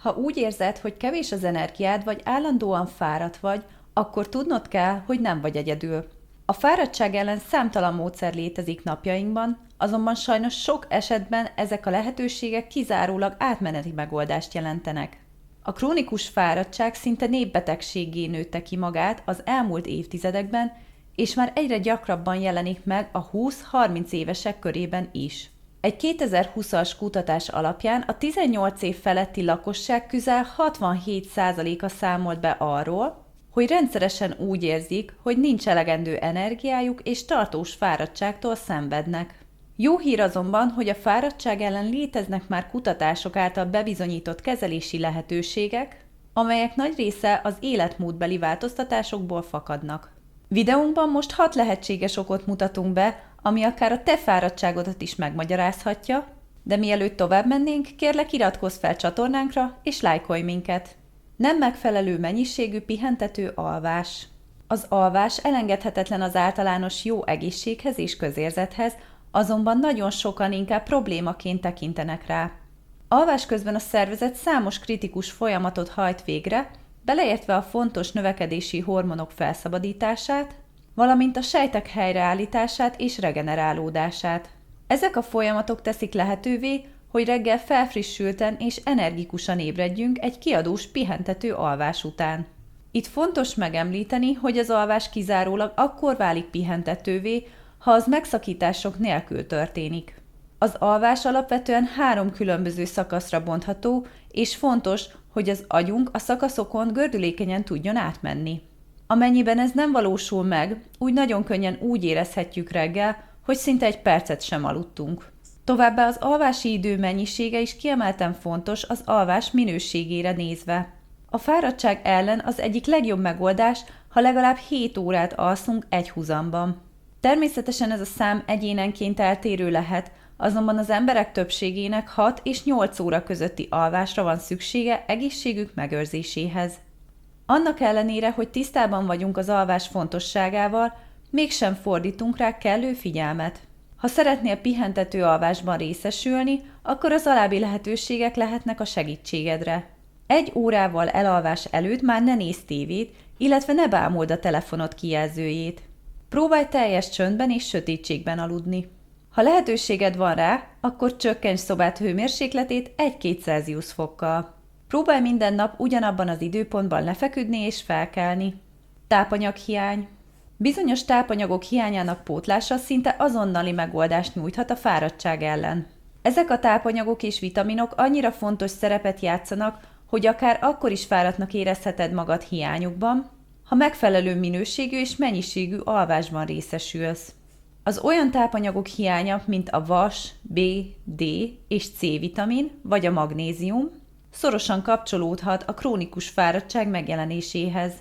Ha úgy érzed, hogy kevés az energiád, vagy állandóan fáradt vagy, akkor tudnod kell, hogy nem vagy egyedül. A fáradtság ellen számtalan módszer létezik napjainkban, azonban sajnos sok esetben ezek a lehetőségek kizárólag átmeneti megoldást jelentenek. A krónikus fáradtság szinte népbetegséggé nőtte ki magát az elmúlt évtizedekben, és már egyre gyakrabban jelenik meg a 20-30 évesek körében is. Egy 2020-as kutatás alapján a 18 év feletti lakosság közel 67%-a számolt be arról, hogy rendszeresen úgy érzik, hogy nincs elegendő energiájuk és tartós fáradtságtól szenvednek. Jó hír azonban, hogy a fáradtság ellen léteznek már kutatások által bebizonyított kezelési lehetőségek, amelyek nagy része az életmódbeli változtatásokból fakadnak. Videónkban most 6 lehetséges okot mutatunk be, ami akár a te fáradtságodat is megmagyarázhatja, de mielőtt tovább mennénk, kérlek iratkozz fel csatornánkra és lájkolj minket. Nem megfelelő mennyiségű pihentető alvás. Az alvás elengedhetetlen az általános jó egészséghez és közérzethez, azonban nagyon sokan inkább problémaként tekintenek rá. Alvás közben a szervezet számos kritikus folyamatot hajt végre, beleértve a fontos növekedési hormonok felszabadítását, valamint a sejtek helyreállítását és regenerálódását. Ezek a folyamatok teszik lehetővé, hogy reggel felfrissülten és energikusan ébredjünk egy kiadós pihentető alvás után. Itt fontos megemlíteni, hogy az alvás kizárólag akkor válik pihentetővé, ha az megszakítások nélkül történik. Az alvás alapvetően 3 különböző szakaszra bontható, és fontos, hogy az agyunk a szakaszokon gördülékenyen tudjon átmenni. Amennyiben ez nem valósul meg, úgy nagyon könnyen úgy érezhetjük reggel, hogy szinte egy percet sem aludtunk. Továbbá az alvási idő mennyisége is kiemelten fontos az alvás minőségére nézve. A fáradtság ellen az egyik legjobb megoldás, ha legalább 7 órát alszunk egy huzamban. Természetesen ez a szám egyénenként eltérő lehet, azonban az emberek többségének 6 és 8 óra közötti alvásra van szüksége egészségük megőrzéséhez. Annak ellenére, hogy tisztában vagyunk az alvás fontosságával, mégsem fordítunk rá kellő figyelmet. Ha szeretnél pihentető alvásban részesülni, akkor az alábbi lehetőségek lehetnek a segítségedre. 1 órával elalvás előtt már ne nézz tévét, illetve ne bámuld a telefonod kijelzőjét. Próbálj teljes csöndben és sötétségben aludni. Ha lehetőséged van rá, akkor csökkents szobád hőmérsékletét 1-2 Celsius fokkal. Próbálj minden nap ugyanabban az időpontban lefeküdni és felkelni. Tápanyaghiány. Bizonyos tápanyagok hiányának pótlása szinte azonnali megoldást nyújthat a fáradtság ellen. Ezek a tápanyagok és vitaminok annyira fontos szerepet játszanak, hogy akár akkor is fáradtnak érezheted magad hiányukban, ha megfelelő minőségű és mennyiségű alvásban részesülsz. Az olyan tápanyagok hiánya, mint a vas, B, D és C vitamin vagy a magnézium, szorosan kapcsolódhat a krónikus fáradtság megjelenéséhez.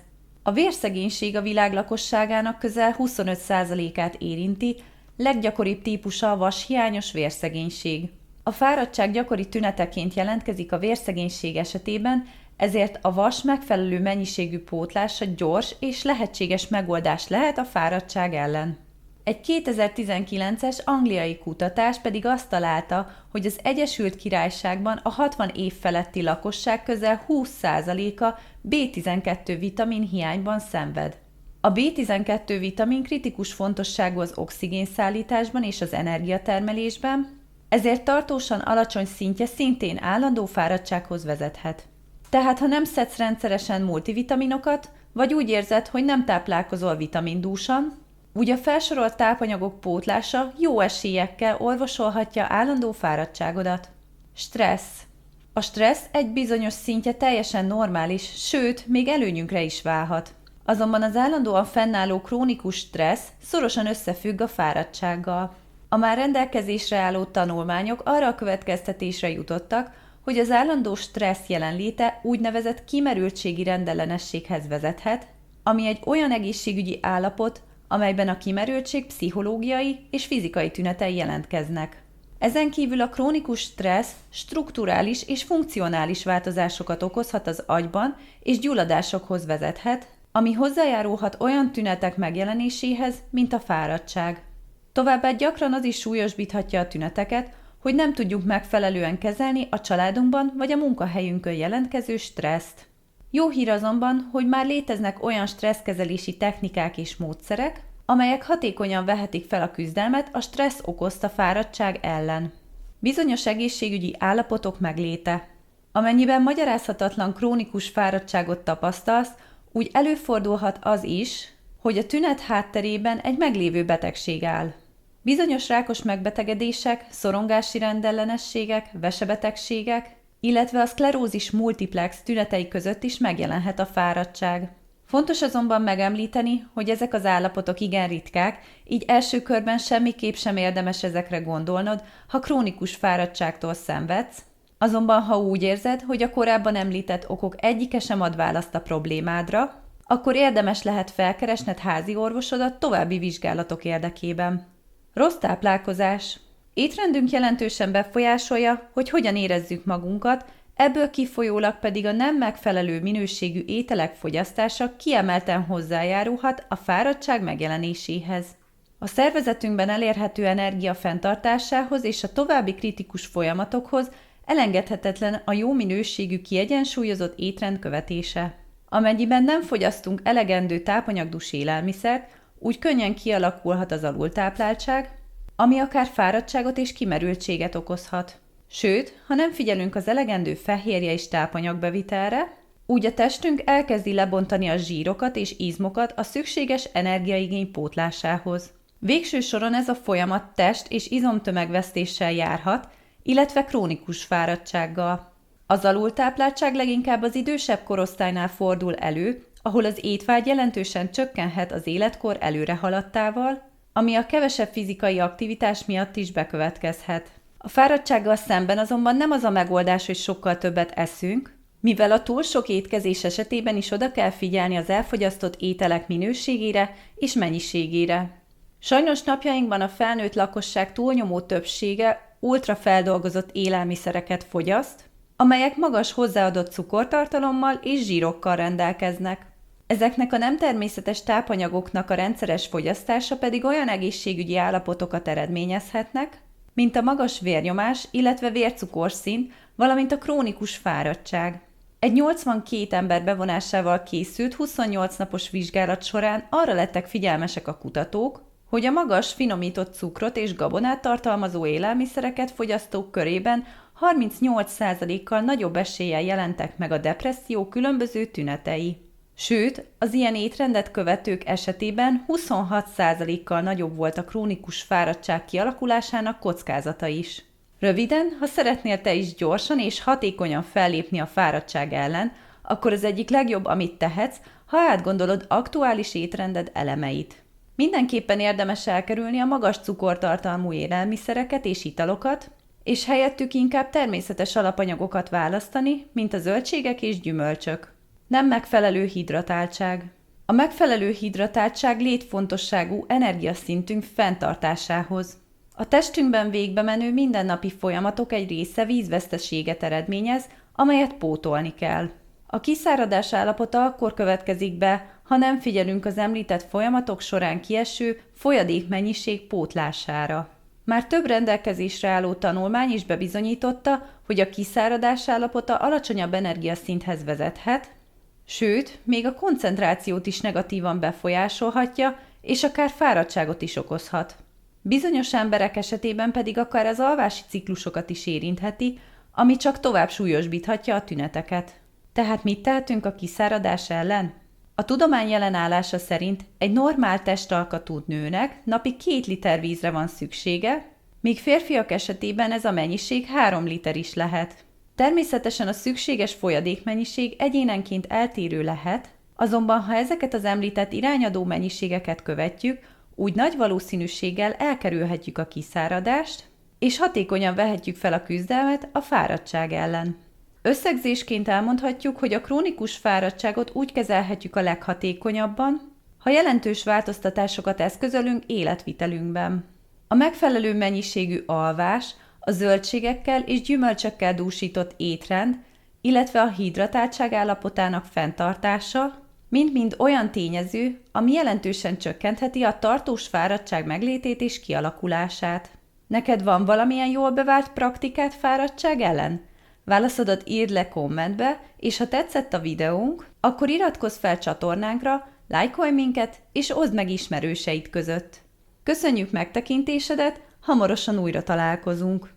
A vérszegénység a világ lakosságának közel 25%-át érinti, leggyakoribb típusa a vashiányos vérszegénység. A fáradtság gyakori tüneteként jelentkezik a vérszegénység esetében, ezért a vas megfelelő mennyiségű pótlása gyors és lehetséges megoldás lehet a fáradtság ellen. Egy 2019-es angliai kutatás pedig azt találta, hogy az Egyesült Királyságban a 60 év feletti lakosság közel 20%-a B12 vitamin hiányban szenved. A B12 vitamin kritikus fontosságú az oxigénszállításban és az energiatermelésben, ezért tartósan alacsony szintje szintén állandó fáradtsághoz vezethet. Tehát ha nem szedsz rendszeresen multivitaminokat, vagy úgy érzed, hogy nem táplálkozol vitamindúsan, úgy a felsorolt tápanyagok pótlása jó esélyekkel orvosolhatja állandó fáradtságodat. Stressz. A stressz egy bizonyos szintje teljesen normális, sőt, még előnyünkre is válhat. Azonban az állandóan fennálló krónikus stressz szorosan összefügg a fáradtsággal. A már rendelkezésre álló tanulmányok arra a következtetésre jutottak, hogy az állandó stressz jelenléte úgynevezett kimerültségi rendellenességhez vezethet, ami egy olyan egészségügyi állapot, amelyben a kimerültség pszichológiai és fizikai tünetei jelentkeznek. Ezen kívül a krónikus stressz strukturális és funkcionális változásokat okozhat az agyban és gyulladásokhoz vezethet, ami hozzájárulhat olyan tünetek megjelenéséhez, mint a fáradtság. Továbbá gyakran az is súlyosbíthatja a tüneteket, hogy nem tudjuk megfelelően kezelni a családunkban vagy a munkahelyünkön jelentkező stresszt. Jó hír azonban, hogy már léteznek olyan stresszkezelési technikák és módszerek, amelyek hatékonyan vehetik fel a küzdelmet a stressz okozta fáradtság ellen. Bizonyos egészségügyi állapotok megléte. Amennyiben magyarázhatatlan krónikus fáradtságot tapasztalsz, úgy előfordulhat az is, hogy a tünet hátterében egy meglévő betegség áll. Bizonyos rákos megbetegedések, szorongási rendellenességek, vesebetegségek, illetve a szklerózis multiplex tünetei között is megjelenhet a fáradtság. Fontos azonban megemlíteni, hogy ezek az állapotok igen ritkák, így első körben semmiképp sem érdemes ezekre gondolnod, ha krónikus fáradtságtól szenvedsz, azonban ha úgy érzed, hogy a korábban említett okok egyike sem ad választ a problémádra, akkor érdemes lehet felkeresned házi orvosodat további vizsgálatok érdekében. Rossz táplálkozás. Étrendünk jelentősen befolyásolja, hogy hogyan érezzük magunkat, ebből kifolyólag pedig a nem megfelelő minőségű ételek fogyasztása kiemelten hozzájárulhat a fáradtság megjelenéséhez. A szervezetünkben elérhető energia fenntartásához és a további kritikus folyamatokhoz elengedhetetlen a jó minőségű kiegyensúlyozott étrend követése. Amennyiben nem fogyasztunk elegendő tápanyagdús élelmiszert, úgy könnyen kialakulhat az alultápláltság, ami akár fáradtságot és kimerültséget okozhat. Sőt, ha nem figyelünk az elegendő fehérje és tápanyagbevitelre, úgy a testünk elkezdi lebontani a zsírokat és izmokat a szükséges energiaigény pótlásához. Végső soron ez a folyamat test- és izomtömegvesztéssel járhat, illetve krónikus fáradtsággal. Az alultápláltság leginkább az idősebb korosztálynál fordul elő, ahol az étvágy jelentősen csökkenhet az életkor előre haladtával, ami a kevesebb fizikai aktivitás miatt is bekövetkezhet. A fáradtsággal szemben azonban nem az a megoldás, hogy sokkal többet eszünk, mivel a túl sok étkezés esetében is oda kell figyelni az elfogyasztott ételek minőségére és mennyiségére. Sajnos napjainkban a felnőtt lakosság túlnyomó többsége ultrafeldolgozott élelmiszereket fogyaszt, amelyek magas hozzáadott cukortartalommal és zsírokkal rendelkeznek. Ezeknek a nem természetes tápanyagoknak a rendszeres fogyasztása pedig olyan egészségügyi állapotokat eredményezhetnek, mint a magas vérnyomás, illetve vércukorszint, valamint a krónikus fáradtság. Egy 82 ember bevonásával készült 28 napos vizsgálat során arra lettek figyelmesek a kutatók, hogy a magas finomított cukrot és gabonát tartalmazó élelmiszereket fogyasztók körében 38%-kal nagyobb eséllyel jelentek meg a depresszió különböző tünetei. Sőt, az ilyen étrendet követők esetében 26%-kal nagyobb volt a krónikus fáradtság kialakulásának kockázata is. Röviden, ha szeretnél te is gyorsan és hatékonyan fellépni a fáradtság ellen, akkor az egyik legjobb, amit tehetsz, ha átgondolod aktuális étrended elemeit. Mindenképpen érdemes elkerülni a magas cukortartalmú élelmiszereket és italokat, és helyettük inkább természetes alapanyagokat választani, mint a zöldségek és gyümölcsök. Nem megfelelő hidratáltság. A megfelelő hidratáltság létfontosságú energiaszintünk fenntartásához. A testünkben végbe menő mindennapi folyamatok egy része vízveszteséget eredményez, amelyet pótolni kell. A kiszáradás állapota akkor következik be, ha nem figyelünk az említett folyamatok során kieső folyadékmennyiség pótlására. Már több rendelkezésre álló tanulmány is bebizonyította, hogy a kiszáradás állapota alacsonyabb energiaszinthez vezethet, sőt, még a koncentrációt is negatívan befolyásolhatja, és akár fáradtságot is okozhat. Bizonyos emberek esetében pedig akár az alvási ciklusokat is érintheti, ami csak tovább súlyosbíthatja a tüneteket. Tehát mit tehetünk a kiszáradás ellen? A tudomány jelen állása szerint egy normál testalkatú nőnek napi 2 liter vízre van szüksége, míg férfiak esetében ez a mennyiség 3 liter is lehet. Természetesen a szükséges folyadékmennyiség egyénenként eltérő lehet, azonban ha ezeket az említett irányadó mennyiségeket követjük, úgy nagy valószínűséggel elkerülhetjük a kiszáradást, és hatékonyan vehetjük fel a küzdelmet a fáradtság ellen. Összegzésként elmondhatjuk, hogy a krónikus fáradtságot úgy kezelhetjük a leghatékonyabban, ha jelentős változtatásokat eszközölünk életvitelünkben. A megfelelő mennyiségű alvás, a zöldségekkel és gyümölcsökkel dúsított étrend, illetve a hidratáltság állapotának fenntartása, mind-mind olyan tényező, ami jelentősen csökkentheti a tartós fáradtság meglétét és kialakulását. Neked van valamilyen jól bevált praktikát fáradtság ellen? Válaszodat írd le kommentbe, és ha tetszett a videónk, akkor iratkozz fel csatornánkra, lájkolj minket, és oszd meg ismerőseid között. Köszönjük megtekintésedet, hamarosan újra találkozunk!